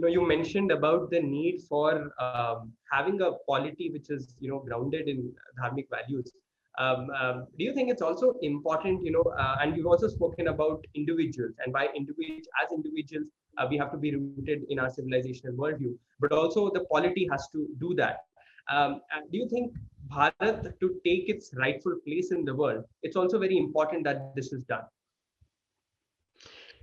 you mentioned about the need for having a polity which is, grounded in dharmic values. Do you think it's also important, and you've also spoken about individuals, and as individuals, we have to be rooted in our civilizational worldview, but also the polity has to do that. And do you think Bharat, to take its rightful place in the world, it's also very important that this is done?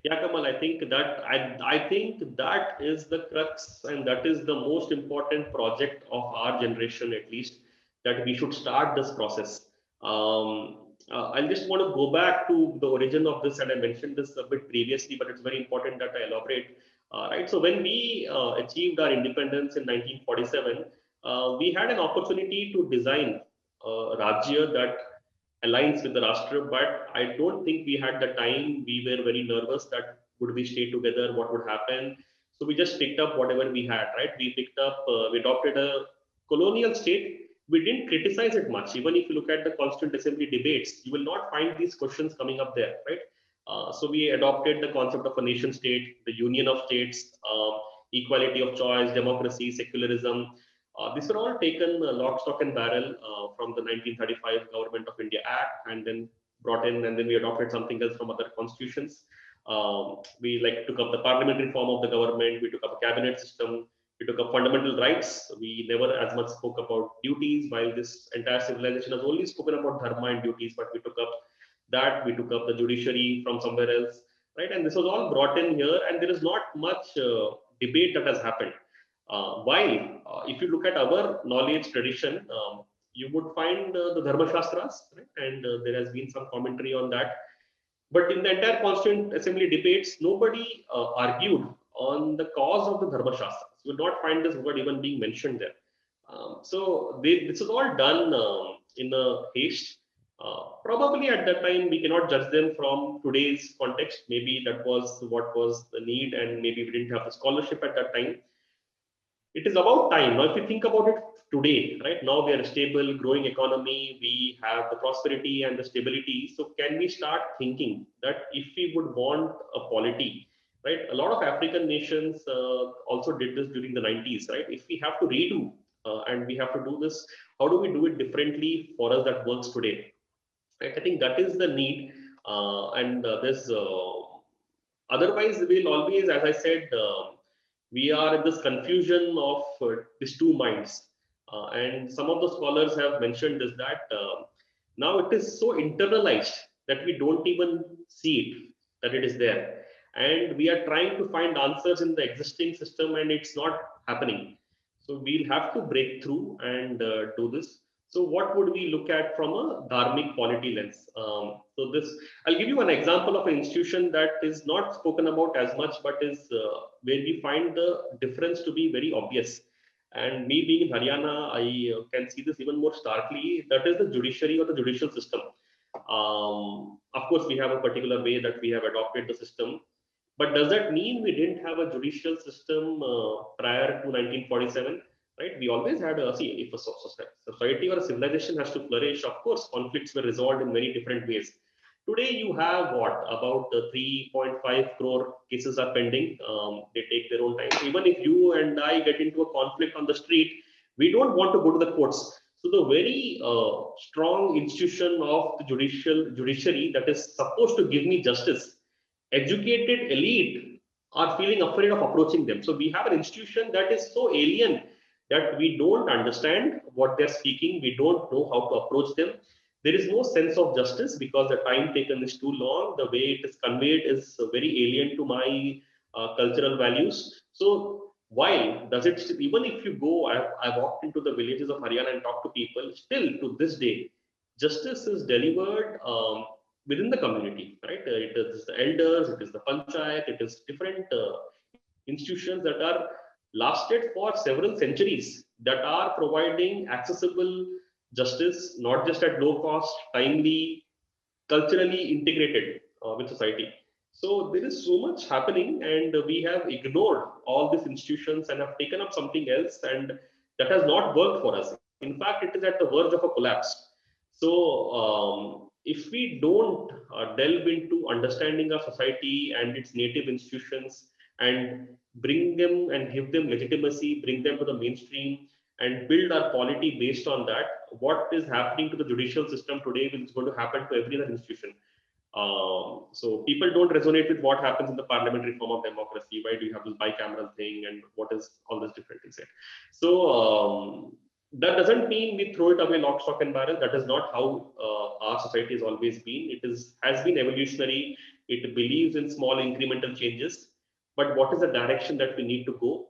Yeah, Kamal, I think that is the crux, and that is the most important project of our generation, at least, that we should start this process. I just want to go back to the origin of this, and I mentioned this a bit previously, but it's very important that I elaborate. Right. So when we achieved our independence in 1947, we had an opportunity to design a Rajya that aligns with the Rashtra, but I don't think we had the time. We were very nervous that would we stay together, what would happen. So we just picked up whatever we had, right? We adopted a colonial state. We didn't criticize it much. Even if you look at the Constituent Assembly debates, you will not find these questions coming up there, right? So we adopted the concept of a nation state, the union of states, equality of choice, democracy, secularism. These are all taken lock, stock, and barrel from the 1935 Government of India Act, and then brought in, and then we adopted something else from other constitutions. We took up the parliamentary form of the government. We took up a cabinet system. We took up fundamental rights. We never as much spoke about duties, while this entire civilization has only spoken about dharma and duties. But we took up that. We took up the judiciary from somewhere else, right? And this was all brought in here, and there is not much debate that has happened. While if you look at our knowledge tradition, you would find the Dharma Shastras, right? And there has been some commentary on that. But in the entire Constituent Assembly debates, nobody argued on the cause of the Dharma Shastras. You will not find this word even being mentioned there. This is all done in a haste. Probably at that time, we cannot judge them from today's context. Maybe that was what was the need, and maybe we didn't have the scholarship at that time. It is about time. Now, if you think about it today, right now we are a stable, growing economy, we have the prosperity and the stability. So can we start thinking that if we would want a polity, right? A lot of African nations also did this during the 90s, right? If we have to redo and we have to do this, how do we do it differently for us that works today? Right? I think that is the need. And this otherwise we'll always, as I said, we are in this confusion of these two minds. And some of the scholars have mentioned this, that now it is so internalized that we don't even see it, that it is there. And we are trying to find answers in the existing system, and it's not happening. So we'll have to break through and do this. So what would we look at from a dharmic polity lens? I'll give you an example of an institution that is not spoken about as much, but is where we find the difference to be very obvious. And me being in Haryana, I can see this even more starkly. That is the judiciary or the judicial system. Of course, we have a particular way that we have adopted the system. But does that mean we didn't have a judicial system prior to 1947? Right? We always had if a society or a civilization has to flourish, of course, conflicts were resolved in many different ways. Today, you have about 3.5 crore cases are pending. They take their own time. Even if you and I get into a conflict on the street, we don't want to go to the courts. So the very strong institution of the judiciary that is supposed to give me justice, educated elite are feeling afraid of approaching them. So we have an institution that is so alien that we don't understand what they're speaking. We don't know how to approach them. There is no sense of justice because the time taken is too long. The way it is conveyed is very alien to my cultural values. So why does it, even if you go, I walked into the villages of Haryana and talked to people, still to this day, justice is delivered within the community, right? It is the elders, it is the panchayat, it is different institutions that are lasted for several centuries, that are providing accessible justice, not just at low cost, timely, culturally integrated with society. So there is so much happening, and we have ignored all these institutions and have taken up something else, and that has not worked for us. In fact, it is at the verge of a collapse. So if we don't delve into understanding our society and its native institutions, and bring them and give them legitimacy, bring them to the mainstream, and build our polity based on that. What is happening to the judicial system today is going to happen to every other institution. So people don't resonate with what happens in the parliamentary form of democracy. Why do you have this bicameral thing, and what is all this different things? So that doesn't mean we throw it away lock, stock, and barrel. That is not how our society has always been. It has been evolutionary. It believes in small incremental changes. But what is the direction that we need to go?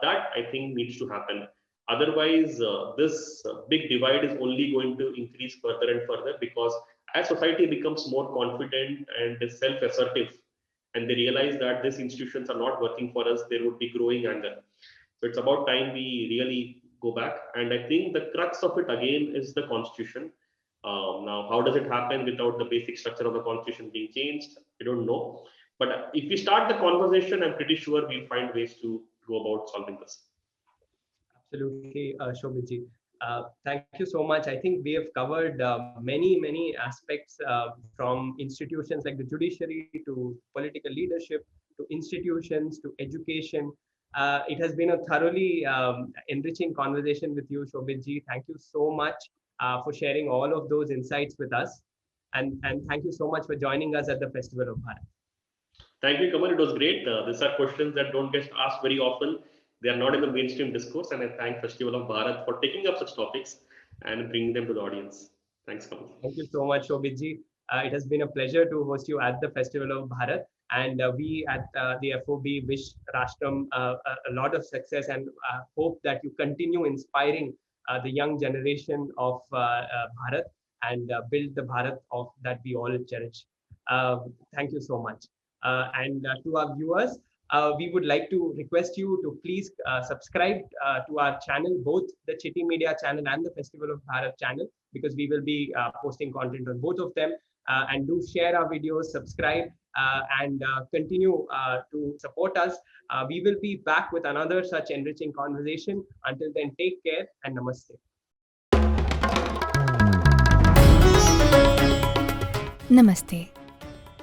That I think needs to happen. Otherwise, this big divide is only going to increase further and further, because as society becomes more confident and self-assertive, and they realize that these institutions are not working for us, there would be growing anger. So it's about time we really go back. And I think the crux of it again is the constitution. Now, how does it happen without the basic structure of the constitution being changed? I don't know. But if we start the conversation, I'm pretty sure we'll find ways to go about solving this. Absolutely, Shobhitji. Thank you so much. I think we have covered many aspects from institutions like the judiciary to political leadership to institutions to education. It has been a thoroughly enriching conversation with you, Shobhitji. Thank you so much for sharing all of those insights with us. And thank you so much for joining us at the Festival of Bharat. Thank you, Kamal. It was great. These are questions that don't get asked very often. They are not in the mainstream discourse, and I thank Festival of Bharat for taking up such topics and bringing them to the audience. Thanks, Kamal. Thank you so much, Shobhitji. It has been a pleasure to host you at the Festival of Bharat, and we at the FOB wish Rashtam a lot of success and hope that you continue inspiring the young generation of Bharat and build the Bharat of that we all cherish. Thank you so much. And to our viewers, we would like to request you to please subscribe to our channel, both the Chitti Media channel and the Festival of Bharat channel, because we will be posting content on both of them. And do share our videos, subscribe, and continue to support us. We will be back with another such enriching conversation. Until then, take care and namaste. Namaste.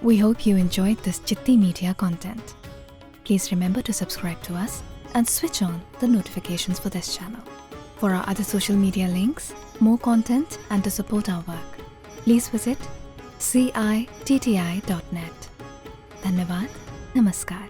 We hope you enjoyed this Chitti Media content. Please remember to subscribe to us and switch on the notifications for this channel. For our other social media links, more content, and to support our work, please visit citti.net. Dhanyavad. Namaskar.